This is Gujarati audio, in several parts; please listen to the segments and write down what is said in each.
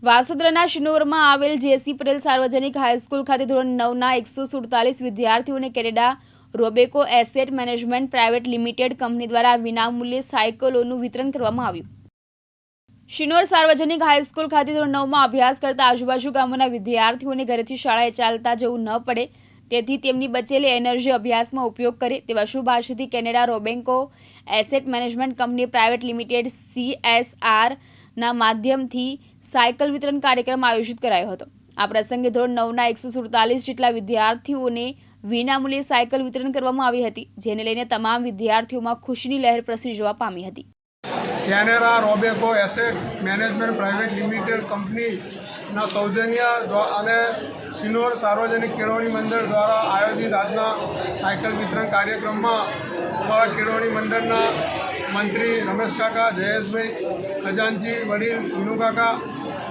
વાસોદરાના શિનોરમાં આવેલ જેસી પટેલ સાર્વજનિક હાઈસ્કૂલ ખાતે ધોરણ 9ના 147 વિદ્યાર્થીઓને Canara Robeco asset management private limited company દ્વારા વિનામૂલ્યે સાયકલોનું વિતરણ કરવામાં આવ્યું। શિનોર સાર્વજનિક હાઈસ્કૂલ ખાતે ધોરણ 9માં અભ્યાસ કરતા આજુબાજુ ગામોના વિદ્યાર્થીઓને ઘરેથી શાળાએ ચાલતા જવું ન પડે તેથી તેમની બચેલી એનર્જી અભ્યાસમાં ઉપયોગ કરે તેવા શુભ આશયથી Canara Robeco asset management company private limited CSR ના માધ્યમથી સાયકલ વિતરણ કાર્યક્રમ આયોજિત કરાયો હતો। આ પ્રસંગે ધોરણ 9ના 147 જેટલા વિદ્યાર્થીઓને વિનામૂલ્યે સાયકલ વિતરણ કરવામાં આવી હતી, જેને લઈને તમામ વિદ્યાર્થીઓમાં ખુશીની લહેર પ્રસરી જવા પામી હતી। Canara Robeco asset management private limited કંપનીના સૌજન્ય અને શિનોર સાર્વજનિક કેળવણી મંડળ દ્વારા આયોજિત આજના સાયકલ વિતરણ કાર્યક્રમમાં અમારા કેળવણી મંડળના મંત્રી રમેશ કાકા, જયેશભાઈ, ખજાનચી વડીલ વિનુ કાકા,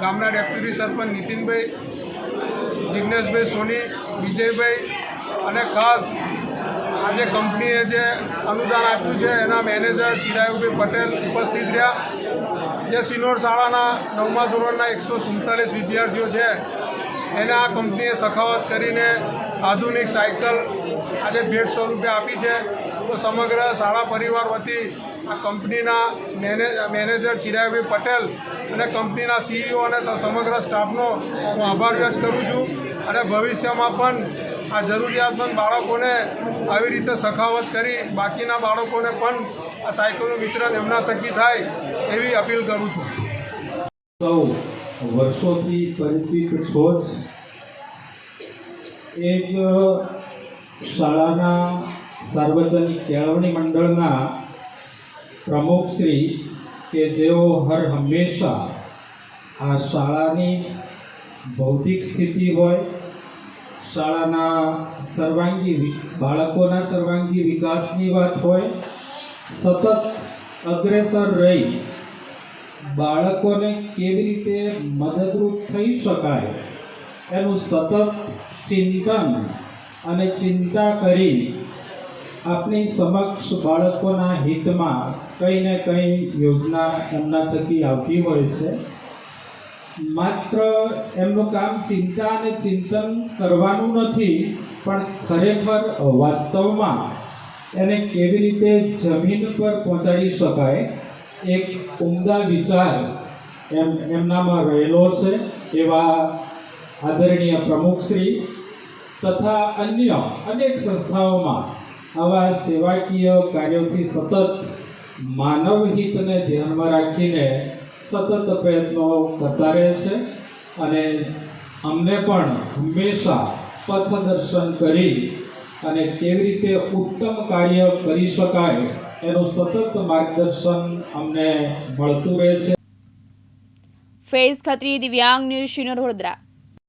ગામના ડેપ્યુટી સરપંચ નીતિનભાઈ, જિગ્નેશભાઈ સોની, વિજયભાઈ અને ખાસ આજે કંપનીએ જે અનુદાન આપ્યું છે એના મેનેજર ચિરાયુભાઈ પટેલ ઉપસ્થિત રહ્યા। જે શિનોર શાળાના 9મા ધોરણના 147 વિદ્યાર્થીઓ છે એને આ કંપનીએ સખાવત કરીને આધુનિક સાયકલ આજે ભેટ સ્વરૂપે આપી છે। તો સમગ્ર શાળા પરિવાર વતી આ કંપનીના મેનેજર ચિરાયુભાઈ પટેલ અને કંપનીના CEO અને સમગ્ર સ્ટાફનો હું આભાર વ્યક્ત કરું છું અને ભવિષ્યમાં પણ આ જરૂરિયાતમંદ બાળકોને આવી રીતે સખાવત કરી બાકીના બાળકોને પણ આ સાયકલનું વિતરણ એમના થકી થાય એવી અપીલ કરું છું। સૌ વર્ષોથી પરિચિત છો જ, એ જ શાળાના સાર્વજનિક કેળવણી મંડળના પ્રમુખશ્રી કે જેઓ હર હંમેશા આ શાળાની ભૌતિક સ્થિતિ હોય, શાળાના બાળકોના સર્વાંગી વિકાસની વાત હોય, સતત અગ્રેસર રહી બાળકોને કેવી રીતે મદદરૂપ થઈ શકાય એનું સતત ચિંતન અને ચિંતા કરી આપની સમક્ષ બાળકોના હિતમાં કંઈ ને કંઈ યોજના એમના થકી આવતી હોય છે। માત્ર એમનું કામ ચિંતા અને ચિંતન કરવાનું નથી, પણ ખરેખર વાસ્તવમાં એને કેવી રીતે જમીન પર પહોંચાડી શકાય એક ઉમદા વિચાર એમનામાં રહેલો છે। એવા આદરણીય પ્રમુખશ્રી તથા અન્ય અનેક સંસ્થાઓમાં આવા સેવાકીય કાર્યોથી સતત માનવ હિતને ધ્યાનમાં રાખીને સતત પ્રયત્નો કરતા રહે છે અને અમને પણ હંમેશા પથદર્શન કરી અને કેવી રીતે ઉત્તમ કાર્ય કરી શકાય એનું સતત માર્ગદર્શન અમને મળતું રહે છે। ફૈઝ ખત્રી, દિવ્યાંગ ન્યૂઝ, શિનોર, વડોદરા।